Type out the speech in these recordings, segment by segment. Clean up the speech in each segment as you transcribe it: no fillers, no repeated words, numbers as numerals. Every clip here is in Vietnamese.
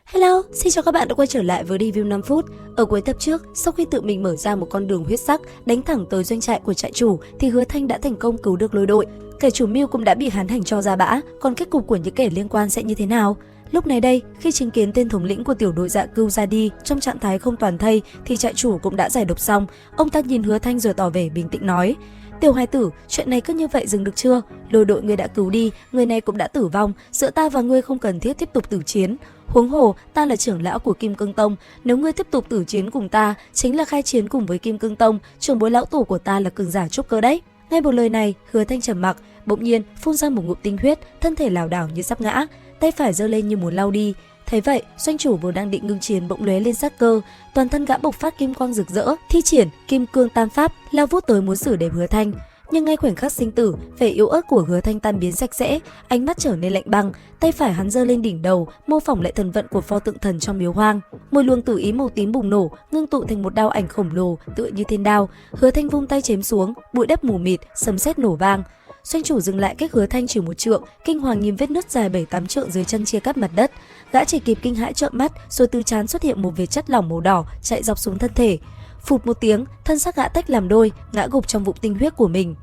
Hello, xin chào các bạn đã quay trở lại với review 5 phút. Ở cuối tập trước, sau khi tự mình mở ra một con đường huyết sắc đánh thẳng tới doanh trại của trại chủ thì Hứa Thanh đã thành công cứu được lôi đội. Kẻ chủ mưu cũng đã bị hắn hành cho ra bã, còn kết cục của những kẻ liên quan sẽ như thế nào? Lúc này đây, khi chứng kiến tên thống lĩnh của tiểu đội dạ cưu ra đi trong trạng thái không toàn thây thì trại chủ cũng đã giải độc xong. Ông ta nhìn Hứa Thanh rồi tỏ vẻ bình tĩnh nói: "Tiểu hài tử, chuyện này cứ như vậy dừng được chưa? Lôi đội ngươi đã cứu đi, người này cũng đã tử vong, giữa ta và ngươi không cần thiết tiếp tục tử chiến. Huống hồ, ta là trưởng lão của Kim Cương Tông, nếu ngươi tiếp tục tử chiến cùng ta, chính là khai chiến cùng với Kim Cương Tông, trưởng bối lão tổ của ta là cường giả trúc cơ đấy." Nghe một lời này, Hứa Thanh trầm mặc, bỗng nhiên phun ra một ngụm tinh huyết, thân thể lảo đảo như sắp ngã, tay phải giơ lên như muốn lau đi. Thấy vậy, doanh chủ vốn đang định ngưng chiến bỗng lóe lên sắc cơ, toàn thân gã bộc phát kim quang rực rỡ, thi triển Kim Cương Tam Pháp, lao vút tới muốn xử đẹp Hứa Thanh. Nhưng ngay khoảnh khắc sinh tử, vẻ yếu ớt của Hứa Thanh tan biến sạch sẽ, ánh mắt trở nên lạnh băng, tay phải hắn giơ lên đỉnh đầu, mô phỏng lại thần vận của pho tượng thần trong miếu hoang. Một luồng tử ý màu tím bùng nổ, ngưng tụ thành một đao ảnh khổng lồ, tựa như thiên đao. Hứa Thanh vung tay chém xuống, bụi đất mù mịt, sấm sét nổ vang. Doanh chủ dừng lại cách Hứa Thanh chỉ 1 trượng, kinh hoàng nhìn vết nứt dài 7-8 trượng dưới chân chia cắt mặt đất. Gã chỉ kịp kinh hãi trợn mắt, rồi từ trán xuất hiện một vệt chất lỏng màu đỏ chạy dọc xuống thân thể. Phụt một tiếng, thân xác gã tách làm đôi, ngã gục trong vũng tinh huyết của mình.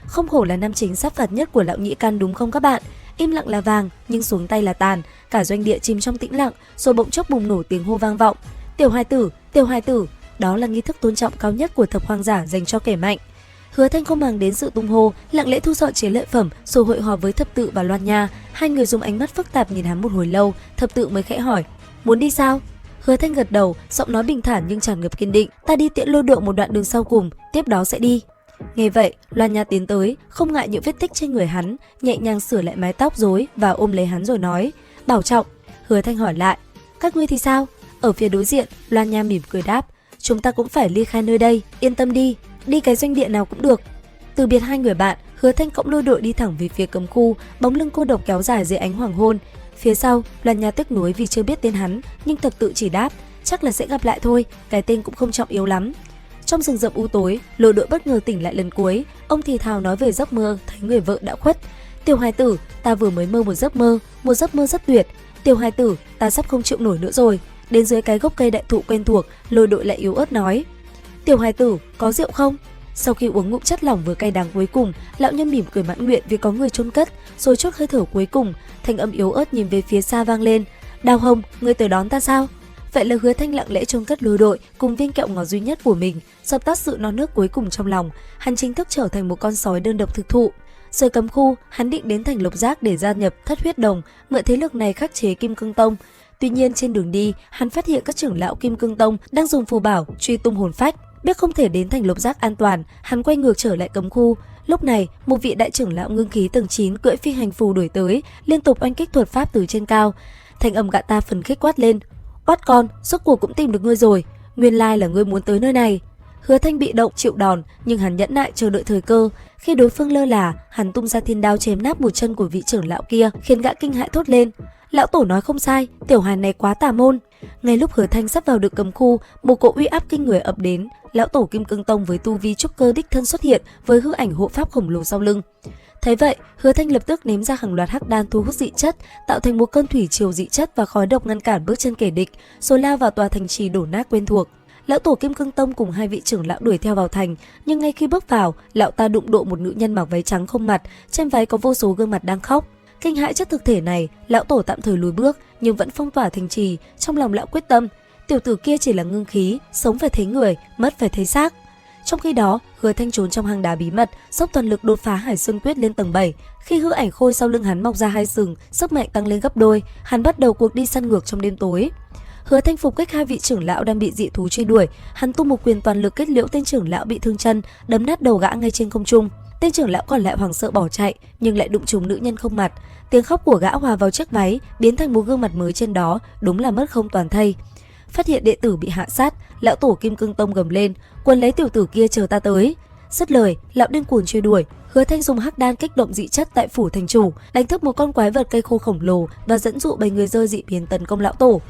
Không hổ là nam chính sắp phạt nhất của lão nhĩ căn đúng không các bạn? Im lặng là vàng, nhưng xuống tay là tàn. Cả doanh địa chìm trong tĩnh lặng, rồi bỗng chốc bùng nổ tiếng hô vang vọng. Tiểu hài tử, tiểu hài tử. Đó là nghi thức tôn trọng cao nhất của thập hoang giả dành cho kẻ mạnh. Hứa Thanh không màng đến sự tung hô, lặng lẽ thu dọn chiến lợi phẩm, rồi hội họp với thập tự và Loan Nha. Hai người dùng ánh mắt phức tạp nhìn hắn một hồi lâu, thập tự mới khẽ hỏi: "Muốn đi sao?" Hứa Thanh gật đầu, giọng nói bình thản nhưng tràn ngập kiên định: "Ta đi tiễn lôi đội một đoạn đường sau cùng, tiếp đó sẽ đi." Nghe vậy, Loan Nha tiến tới, không ngại những vết tích trên người hắn, nhẹ nhàng sửa lại mái tóc rối và ôm lấy hắn rồi nói: "Bảo trọng." Hứa Thanh hỏi lại: "Các ngươi thì sao?" Ở phía đối diện, Loan Nha mỉm cười đáp: "Chúng ta cũng phải ly khai nơi đây, yên tâm đi, đi cái doanh địa nào cũng được." Từ biệt hai người bạn, Hứa Thanh cộng lôi đội đi thẳng về phía cấm khu, bóng lưng cô độc kéo dài dưới ánh hoàng hôn. Phía sau, Loan Nha tiếc nuối vì chưa biết tên hắn, nhưng thập tự chỉ đáp: "Chắc là sẽ gặp lại thôi, cái tên cũng không trọng yếu lắm." Trong rừng rậm u tối, lôi đội bất ngờ tỉnh lại lần cuối, ông thì thào nói về giấc mơ thấy người vợ đã khuất. "Tiểu hài tử, ta vừa mới mơ một giấc mơ rất tuyệt. Tiểu hài tử, ta sắp không chịu nổi nữa rồi." Đến dưới cái gốc cây đại thụ quen thuộc, lôi đội lại yếu ớt nói: "Tiểu hài tử, có rượu không?" Sau khi uống ngụm chất lỏng vừa cay đắng cuối cùng, lão nhân mỉm cười mãn nguyện vì có người chôn cất, rồi chốt hơi thở cuối cùng, thanh âm yếu ớt nhìn về phía xa vang lên: "Đào Hồng, ngươi tới đón ta sao?" Vậy là Hứa Thanh lặng lẽ chôn cất lôi đội cùng viên kẹo ngọt duy nhất của mình, dập tắt sự non nớt cuối cùng trong lòng. Hắn chính thức trở thành một con sói đơn độc thực thụ. Rời cấm khu, hắn định đến thành Lộc Giác để gia nhập Thất Huyết Đồng, mượn thế lực này khắc chế Kim Cương Tông. Tuy nhiên trên đường đi, hắn phát hiện các trưởng lão Kim Cương Tông đang dùng phù bảo truy tung hồn phách. Biết không thể đến thành Lộc Giác an toàn, hắn quay ngược trở lại cấm khu. Lúc này, một vị đại trưởng lão ngưng khí tầng 9 cưỡi phi hành phù đuổi tới, liên tục oanh kích thuật pháp từ trên cao. Thanh âm gã ta phấn khích quát lên: "Oát con, rốt cuộc cũng tìm được ngươi rồi, nguyên lai là ngươi muốn tới nơi này." Hứa Thanh bị động chịu đòn, nhưng hắn nhẫn nại chờ đợi thời cơ. Khi đối phương lơ là, hắn tung ra thiên đao chém nát một chân của vị trưởng lão kia, khiến gã kinh hãi thốt lên: "Lão tổ nói không sai, tiểu hài này quá tà môn." Ngay lúc Hứa Thanh sắp vào được cấm khu, một cỗ uy áp kinh người ập đến. Lão tổ Kim Cương Tông với tu vi trúc cơ đích thân xuất hiện với hư ảnh hộ pháp khổng lồ sau lưng. Thấy vậy, Hứa Thanh lập tức ném ra hàng loạt hắc đan thu hút dị chất, tạo thành một cơn thủy triều dị chất và khói độc ngăn cản bước chân kẻ địch, rồi lao vào tòa thành trì đổ nát quen thuộc. Lão tổ Kim Cương Tông cùng hai vị trưởng lão đuổi theo vào thành, nhưng ngay khi bước vào, lão ta đụng độ một nữ nhân mặc váy trắng không mặt, trên váy có vô số gương mặt đang khóc. Kinh hãi trước thực thể này, lão tổ tạm thời lùi bước, nhưng vẫn phong tỏa thành trì. Trong lòng lão quyết tâm, tiểu tử kia chỉ là ngưng khí, sống phải thấy người, mất phải thấy xác. Trong khi đó, Hứa Thanh trốn trong hang đá bí mật, dốc toàn lực đột phá Hải Xuân Quyết lên tầng 7. Khi hư ảnh khôi sau lưng hắn mọc ra hai sừng, sức mạnh tăng lên gấp đôi, hắn bắt đầu cuộc đi săn ngược trong đêm tối. Hứa Thanh phục kích hai vị trưởng lão đang bị dị thú truy đuổi, hắn tung một quyền toàn lực kết liễu tên trưởng lão bị thương chân, đấm nát đầu gã ngay trên không trung. Tên trưởng lão còn lại hoảng sợ bỏ chạy, nhưng lại đụng trúng nữ nhân không mặt. Tiếng khóc của gã hòa vào chiếc váy, biến thành một gương mặt mới trên đó, đúng là mất không toàn thây. Phát hiện đệ tử bị hạ sát, lão tổ Kim Cương Tông gầm lên: "Quần lấy tiểu tử kia, chờ ta tới." Dứt lời, lão điên cuồng truy đuổi. Hứa Thanh dùng hắc đan kích động dị chất tại phủ thành chủ, đánh thức một con quái vật cây khô khổng lồ và dẫn dụ bầy người dơ dị biến tấn công lão tổ.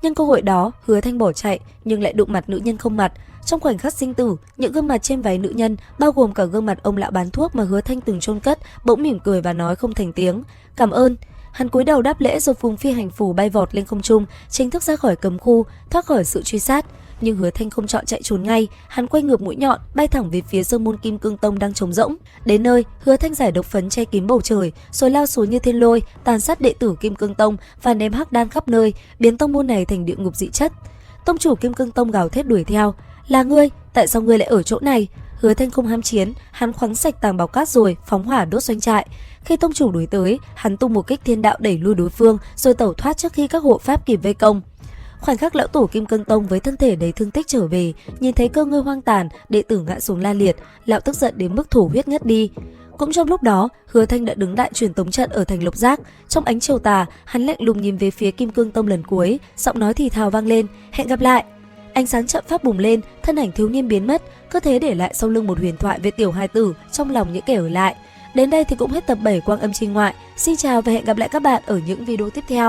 Nhân cơ hội đó, Hứa Thanh bỏ chạy, nhưng lại đụng mặt nữ nhân không mặt. Trong khoảnh khắc sinh tử, những gương mặt trên váy nữ nhân, bao gồm cả gương mặt ông lão bán thuốc mà Hứa Thanh từng chôn cất, bỗng mỉm cười và nói không thành tiếng: "Cảm ơn." Hắn cúi đầu đáp lễ rồi phùng phi hành phù bay vọt lên không trung, chính thức ra khỏi cấm khu, thoát khỏi sự truy sát. Nhưng Hứa Thanh không chọn chạy trốn ngay, hắn quay ngược mũi nhọn, bay thẳng về phía Sơn môn Kim Cương Tông đang trống rỗng. Đến nơi, Hứa Thanh giải độc phấn che kín bầu trời, rồi lao xuống như thiên lôi, tàn sát đệ tử Kim Cương Tông và ném hắc đan khắp nơi, biến tông môn này thành địa ngục dị chất. Tông chủ Kim Cương Tông gào thét đuổi theo, "Là ngươi, tại sao ngươi lại ở chỗ này?" Hứa Thanh không ham chiến, hắn khoắn sạch tàng bào cát rồi phóng hỏa đốt doanh trại. Khi tông chủ đuổi tới, hắn tung một kích thiên đạo đẩy lui đối phương, rồi tẩu thoát trước khi các hộ pháp kịp vây công. Khoảnh khắc lão tổ Kim Cương Tông với thân thể đầy thương tích trở về, nhìn thấy cơ ngơi hoang tàn, đệ tử ngã xuống la liệt, lão tức giận đến mức thổ huyết ngất đi. Cũng trong lúc đó, Hứa Thanh đã đứng đại truyền tống trận ở thành Lộc Giác. Trong ánh chiều tà, hắn lạnh lùng nhìn về phía Kim Cương Tông lần cuối, giọng nói thì thào vang lên, "Hẹn gặp lại." Ánh sáng trận pháp bùng lên, thân ảnh thiếu niên biến mất, cứ thế để lại sau lưng một huyền thoại về tiểu hài tử trong lòng những kẻ ở lại. Đến đây thì cũng hết tập 7 Quang Âm Chi Ngoại. Xin chào và hẹn gặp lại các bạn ở những video tiếp theo.